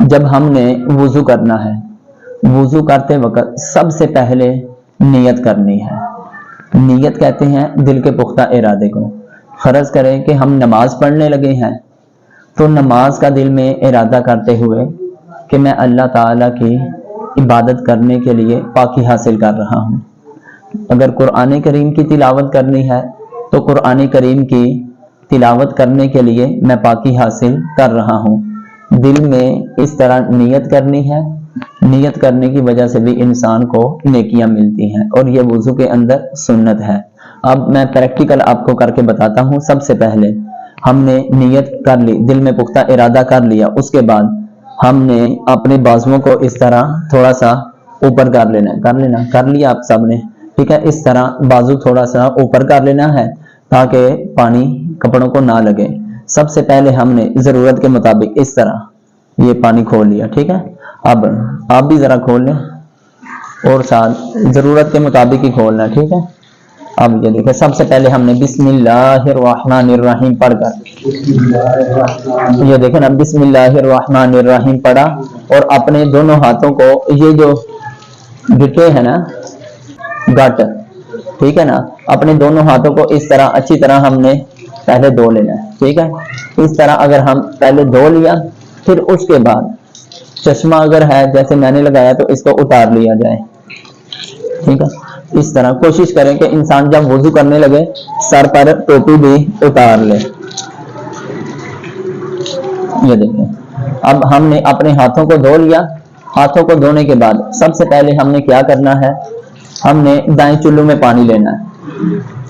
जब हमने वुजू करना है, वुजू करते वक्त सबसे पहले नियत करनी है। नियत कहते हैं दिल के पुख्ता इरादे को। फर्ज करें कि हम नमाज पढ़ने लगे हैं, तो नमाज का दिल में इरादा करते हुए कि मैं अल्लाह ताला की इबादत करने के लिए पाकी हासिल कर रहा हूँ। अगर कुरान करीम की तिलावत करनी है तो कुरान करीम की तिलावत करने के लिए मैं पाकी हासिल कर रहा हूँ। दिल में इस तरह नियत करनी है। नियत करने की वजह से भी इंसान को नेकियां मिलती हैं और ये वुजू के अंदर सुन्नत है। अब मैं प्रैक्टिकल आपको करके बताता हूँ। सबसे पहले हमने नियत कर ली, दिल में पुख्ता इरादा कर लिया, उसके बाद हमने अपने बाजुओं को इस तरह थोड़ा सा ऊपर कर लेना। कर लिया आप सबने, ठीक है। इस तरह बाजू थोड़ा सा ऊपर कर लेना है ताकि पानी कपड़ों को ना लगे। सबसे पहले हमने जरूरत के मुताबिक इस तरह ये पानी खोल लिया, ठीक है। अब आप भी जरा खोल लें और साथ जरूरत के मुताबिक ही खोलना, ठीक है। अब ये देखिए, सबसे पहले हमने बिस्मिल्लाहिर्रहमानिर्रहीम पढ़कर, ये देखें ना, बिस्मिल्लाहिर्रहमानिर्रहीम पढ़ा और अपने दोनों हाथों को, ये जो गिटे है ना गट, ठीक है ना, अपने दोनों हाथों को इस तरह अच्छी तरह हमने पहले धो लेना है, ठीक है। इस तरह अगर हम पहले धो लिया, फिर उसके बाद चश्मा अगर है जैसे मैंने लगाया तो इसको उतार लिया जाए, ठीक है। इस तरह कोशिश करें कि इंसान जब वुजू करने लगे सर पर टोपी भी उतार ले। ये देखें, अब हमने अपने हाथों को धो लिया। हाथों को धोने के बाद सबसे पहले हमने क्या करना है, हमने दाएं चुल्लू में पानी लेना है।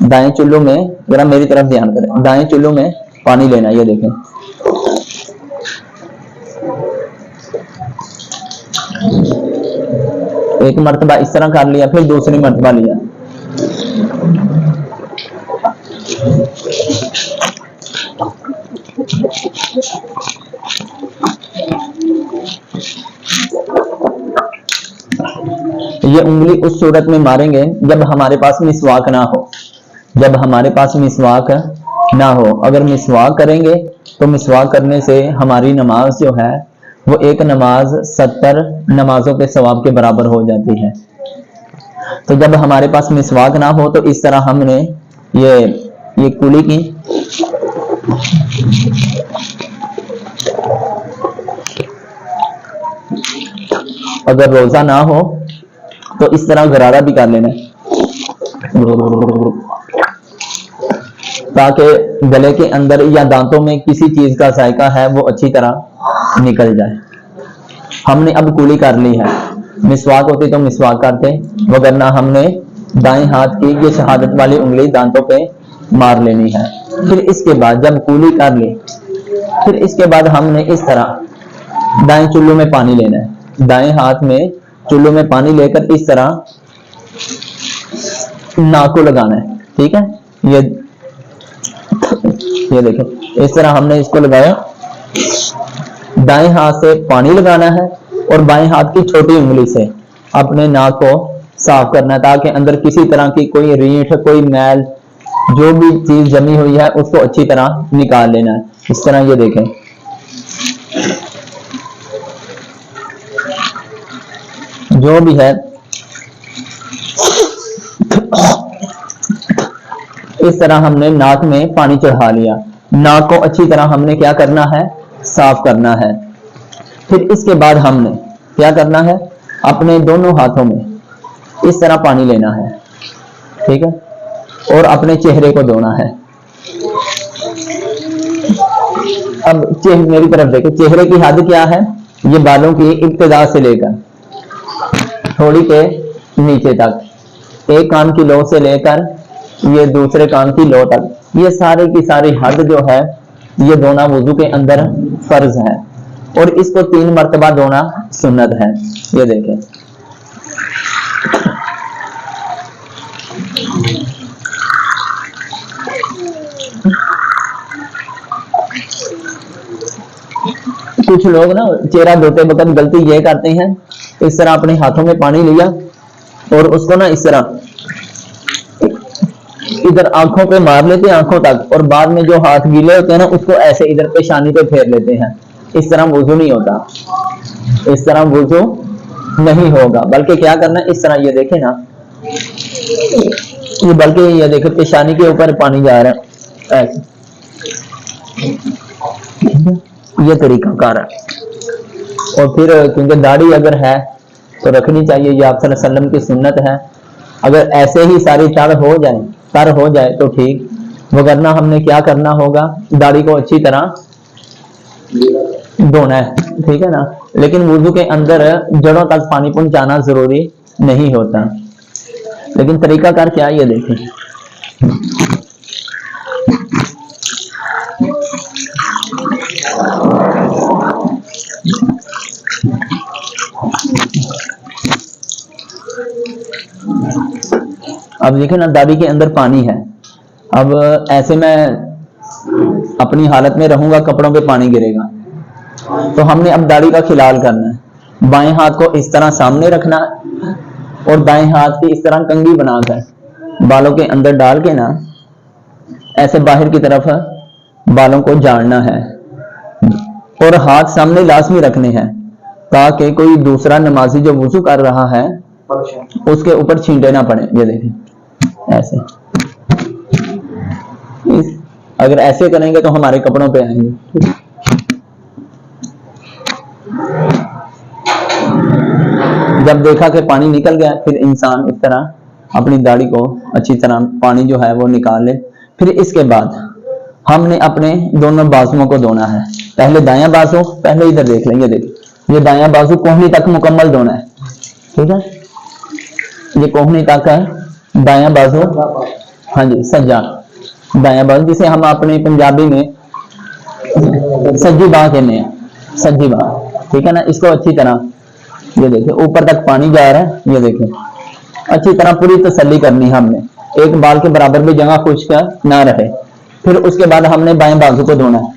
दाएं चुल्लू में, जरा मेरी तरफ ध्यान करें, दाएं चुल्लू में पानी लेना। ये देखें, एक मर्तबा इस तरह कर लिया, फिर दूसरी मर्तबा लिया। ये उंगली उस सूरत में मारेंगे जब हमारे पास मिसवाक ना हो। जब हमारे पास मिसवाक ना हो, अगर मिसवाक करेंगे तो मिसवाक करने से हमारी नमाज जो है वो एक नमाज 70 नमाजों के सवाब के बराबर हो जाती है। तो जब हमारे पास मिसवाक ना हो तो इस तरह हमने ये कुली की, अगर रोजा ना हो तो इस तरह गरारा भी कर लेना ताकि गले के अंदर या दांतों में किसी चीज का जायका है वो अच्छी तरह निकल जाए। हमने अब कुली कर ली है। मिसवाक होती तो मिसवाक करते, वगरना हमने दाएं हाथ की ये शहादत वाली उंगली दांतों पे मार लेनी है। फिर इसके बाद जब कुली कर ली, फिर इसके बाद हमने इस तरह दाएं चुल्लू में पानी लेना है। दाएं हाथ में चुल्लू में पानी लेकर इस तरह नाक को लगाना है, ठीक है। ये देखो, इस तरह हमने इसको लगाया। दाएं हाथ से पानी लगाना है और बाएं हाथ की छोटी उंगली से अपने नाक को साफ करना है ताकि अंदर किसी तरह की कोई रीठ, कोई मैल, जो भी चीज जमी हुई है उसको अच्छी तरह निकाल लेना है। इस तरह ये देखें, जो भी है इस तरह हमने नाक में पानी चढ़ा लिया। नाक को अच्छी तरह हमने क्या करना है, साफ करना है। फिर इसके बाद हमने क्या करना है, अपने दोनों हाथों में इस तरह पानी लेना है, ठीक है, और अपने चेहरे को धोना है। अब मेरी तरफ देखें, चेहरे की हद क्या है, ये बालों की इब्तिदा से लेकर थोड़ी के नीचे तक, एक कान की लो से लेकर ये दूसरे कान की लो तक, ये सारी की सारी हद जो है ये धोना वुजू के अंदर फर्ज है और इसको 3 मर्तबा धोना सुन्नत है। ये देखें, कुछ लोग ना चेहरा धोते वक्त गलती ये करते हैं, इस तरह अपने हाथों में पानी लिया और उसको ना इस तरह इधर आंखों पे मार लेते हैं, आंखों तक, और बाद में जो हाथ गीले होते हैं ना उसको ऐसे इधर पेशानी पे फेर लेते हैं। इस तरह वुजू नहीं होता, इस तरह वुजू नहीं होगा। बल्कि क्या करना है, इस तरह ये देखे ना, ये बल्कि ये देखे पेशानी के ऊपर पानी जा रहा है, ये तरीका कार है। और फिर क्योंकि दाढ़ी अगर है तो रखनी चाहिए, ये आप सल्लल्लाहु अलैहि वसल्लम की सुन्नत है। अगर ऐसे ही सारी तर हो जाए तो ठीक, वरना हमने क्या करना होगा, दाढ़ी को अच्छी तरह धोना है, ठीक है ना। लेकिन वुजू के अंदर जड़ों तक पानी पहुंचाना जरूरी नहीं होता। लेकिन तरीकाकार क्या है ये देखें। अब देखिए ना, दाढ़ी के अंदर पानी है। अब ऐसे मैं अपनी हालत में रहूंगा, कपड़ों पे पानी गिरेगा, तो हमने अब दाढ़ी का खिलाल करना है। बाएं हाथ को इस तरह सामने रखना और दाएं हाथ की इस तरह कंघी बनाकर बालों के अंदर डाल के ना ऐसे बाहर की तरफ बालों को झाड़ना है। और हाथ सामने लाजमी रखने हैं ताकि कोई दूसरा नमाजी जो वुजू कर रहा है उसके ऊपर छींटे ना पड़े। ये देखें ऐसे, अगर ऐसे करेंगे तो हमारे कपड़ों पे आएंगे। जब देखा कि पानी निकल गया, फिर इंसान इस तरह अपनी दाढ़ी को अच्छी तरह पानी जो है वो निकाल ले। फिर इसके बाद हमने अपने दोनों बाजुओं को धोना है। पहले दायां बाजू, पहले इधर देख लेंगे, देखिए ये दायां बाजू कोहनी तक मुकम्मल धोना है, ठीक है। ये कोहनी तक है दायां बाजू, हाँ जी सज्जा दायां बाजू, जिसे हम अपने पंजाबी में सज्जी बाह कहते हैं, सज्जी बाह, ठीक है ना। इसको अच्छी तरह ये देखिए ऊपर तक पानी जा रहा है, ये देखिए अच्छी तरह पूरी तसल्ली करनी है हमने, एक बाल के बराबर भी जगह खुश्क ना रहे। फिर उसके बाद हमने बाएं बाजू को धोना है।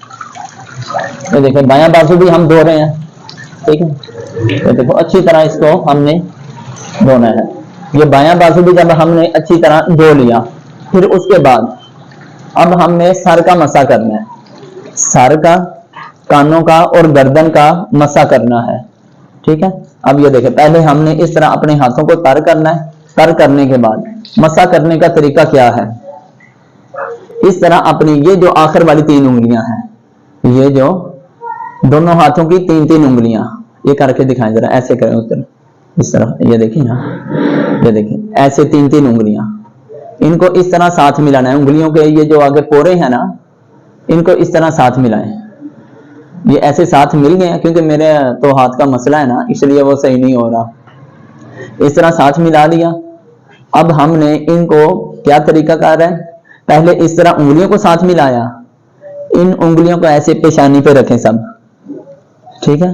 ये देखिए बायां बाजू भी हम धो रहे हैं, ठीक है। तो देखो अच्छी तरह इसको हमने धोना है। ये बायां बाजू भी जब हमने अच्छी तरह धो लिया, फिर उसके बाद अब हमने सर का मसा करना है, सर का, कानों का और गर्दन का मसा करना है, ठीक है। अब ये देखें, पहले हमने इस तरह अपने हाथों को तर करना है। तर करने के बाद मसा करने का तरीका क्या है, इस तरह अपनी ये जो आखिर वाली 3 उंगलियां हैं, ये जो दोनों हाथों की 3-3 उंगलियां, ये करके दिखाएं जरा, ऐसे करें उस तरह, इस तरह, ये देखिए ना, ये देखिए ऐसे 3-3 उंगलियां, इनको इस तरह साथ मिलाना है। उंगलियों के ये जो आगे पोरे हैं ना, इनको इस तरह साथ मिलाएं। ये ऐसे साथ मिल गए हैं, क्योंकि मेरे तो हाथ का मसला है ना, इसलिए वो सही नहीं हो रहा। इस तरह साथ मिला दिया। अब हमने इनको क्या तरीका कर रहे हैं, पहले इस तरह उंगलियों को साथ मिलाया, इन उंगलियों को ऐसे पेशानी पे रखें सब, ठीक है।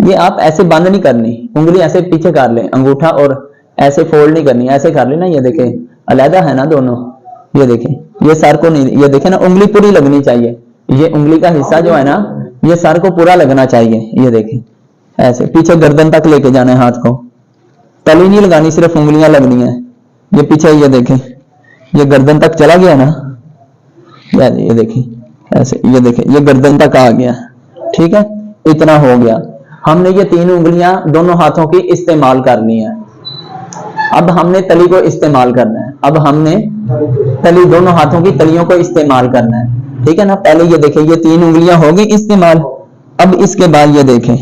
ये आप ऐसे बंद नहीं करनी, उंगली ऐसे पीछे कर लें, अंगूठा और ऐसे फोल्ड नहीं करनी, ऐसे कर लेना। ये देखें अलग है ना दोनों, ये देखें ये सर को नहीं, ये देखें ना उंगली पूरी लगनी चाहिए, ये उंगली का हिस्सा जो है ना ये सर को पूरा लगना चाहिए। ये देखें ऐसे पीछे गर्दन तक लेके जाना है हाथ को, तली नहीं लगानी, सिर्फ उंगलियां लगनी है। ये पीछे ये देखें, ये गर्दन तक चला गया ना, ये देखें ऐसे, ये देखें ये गर्दन तक आ गया, ठीक है। इतना हो गया। हमने ये 3 उंगलियां दोनों हाथों की इस्तेमाल करनी है। अब हमने तली को इस्तेमाल करना है। अब हमने तली, दोनों हाथों की तलियों को इस्तेमाल करना है, ठीक है ना। पहले ये देखें ये 3 उंगलियां हो गई इस्तेमाल। अब इसके बाद ये देखें,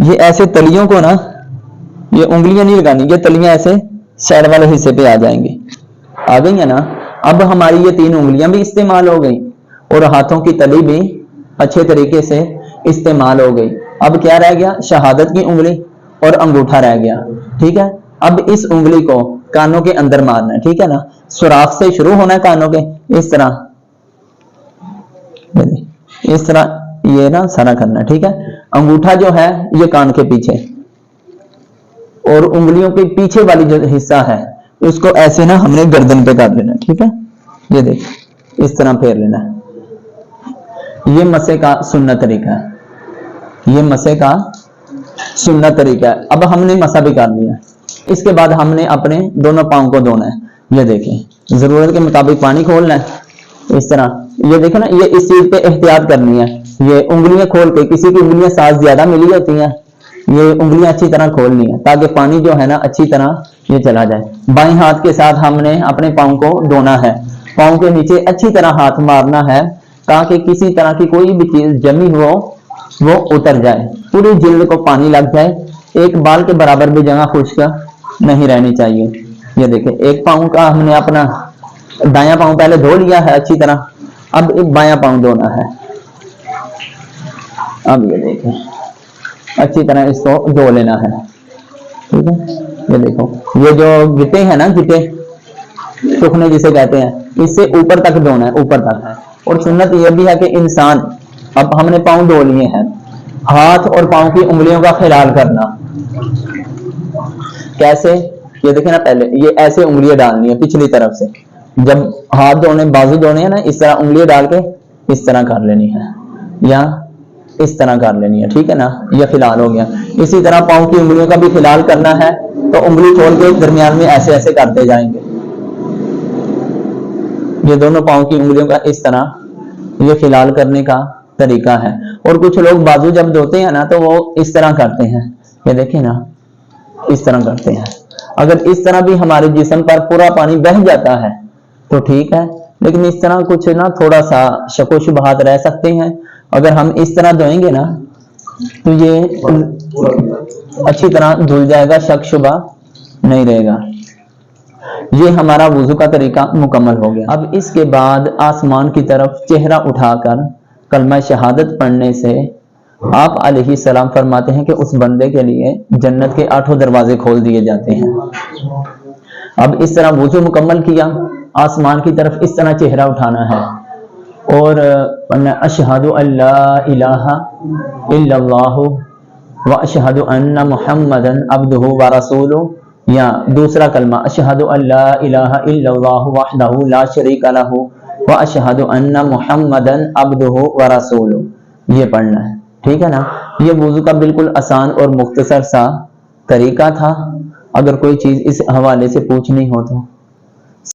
ये ऐसे तलियों को ना, ये उंगलियां नहीं लगानी, ये तलियां ऐसे साइड वाले हिस्से पे आ जाएंगी, आ गई है ना। अब हमारी ये 3 उंगलियां भी इस्तेमाल हो गई और हाथों की तली भी अच्छे तरीके से इस्तेमाल हो गई। अब क्या रह गया, शहादत की उंगली और अंगूठा रह गया, ठीक है। अब इस उंगली को कानों के अंदर मारना है, ठीक है ना। सुराख से शुरू होना है कानों के, इस तरह, इस तरह ये ना सारा करना है, ठीक है। अंगूठा जो है ये कान के पीछे और उंगलियों के पीछे वाली जो हिस्सा है उसको ऐसे ना हमने गर्दन पे कर लेना, ठीक है। ये देख इस तरह फेर लेना है। ये मसे का सुन्नत तरीका है, ये मसे का सुन्नत तरीका है। अब हमने मसा भी कर लिया। इसके बाद हमने अपने दोनों पांव को धोना है। ये देखें जरूरत के मुताबिक पानी खोलना है, इस तरह ये देखो ना, ये इस चीज पे एहतियात करनी है। ये उंगलियां खोल के, किसी की उंगलियां साफ ज्यादा मिली होती हैं, ये उंगलियां अच्छी तरह खोलनी है ताकि पानी जो है ना अच्छी तरह ये चला जाए। बाएं हाथ के साथ हमने अपने पाँव को धोना है, पाँव के नीचे अच्छी तरह हाथ मारना है ताकि किसी तरह की कोई भी चीज जमी हो वो उतर जाए, पूरी जिल्द को पानी लग जाए, एक बाल के बराबर भी जगह खुश्क नहीं रहनी चाहिए। ये देखें, एक पाँव का हमने अपना दायां पाँव पहले धो लिया है अच्छी तरह, अब एक बायां पाँव धोना है। अब ये देखें, अच्छी तरह इसको धो लेना है, ठीक है। ये देखो, ये जो गिटे हैं ना, गिटे टुकने जिसे कहते हैं, इससे ऊपर तक धोना है, ऊपर तक है। और सुन्नत यह भी है कि इंसान, अब हमने पाँव धो लिए हैं, हाथ और पाँव की उंगलियों का ख्याल करना। कैसे? ये देखें ना, पहले ये ऐसे उंगलियां डालनी है पिछली तरफ से, जब हाथ धोने, बाजू धोने हैं ना, इस तरह उंगलियां डाल के इस तरह कर लेनी है, या इस तरह कर लेनी है, ठीक है ना। यह खिलाल हो गया। इसी तरह पाँव की उंगलियों का भी खिलाल करना है, तो उंगली खोल के दरमियान में ऐसे ऐसे करते जाएंगे। ये दोनों पाँव की उंगलियों का इस तरह ये खिलाल करने का तरीका है। और कुछ लोग बाजू जब धोते हैं ना तो वो इस तरह करते हैं, ये देखें ना, इस तरह करते हैं। अगर इस तरह भी हमारे जिस्म पर पूरा पानी बह जाता है तो ठीक है, लेकिन इस तरह कुछ ना थोड़ा सा शको शुबहात रह सकते हैं। अगर हम इस तरह धोएंगे ना तो ये अच्छी तरह धुल जाएगा, शक शुबा नहीं रहेगा। ये हमारा वुजू का तरीका मुकम्मल हो गया। अब इसके बाद आसमान की तरफ चेहरा उठाकर कलमा शहादत पढ़ने से आप अलैहिस्सलाम फरमाते हैं कि उस बंदे के लिए जन्नत के 8 दरवाजे खोल दिए जाते हैं। अब इस तरह वुजू मुकम्मल किया, आसमान की तरफ इस तरह चेहरा उठाना है और अशहदु अल्ला इलाहा इल्लल्लाहु व अशहदु अन्ना मुहम्मदन अब्दुहु व रसूलुहु, या दूसरा कलमा अशहदु अल्ला इलाहा इल्लल्लाहु वहदहु ला शरीका लहु व अशहदु अन्ना मुहम्मदन अब्दुहु व रसूलुहु, ये पढ़ना है, ठीक है ना। ये वुजू का बिल्कुल आसान और मुख्तसर सा तरीका था। अगर कोई चीज इस हवाले से पूछनी हो तो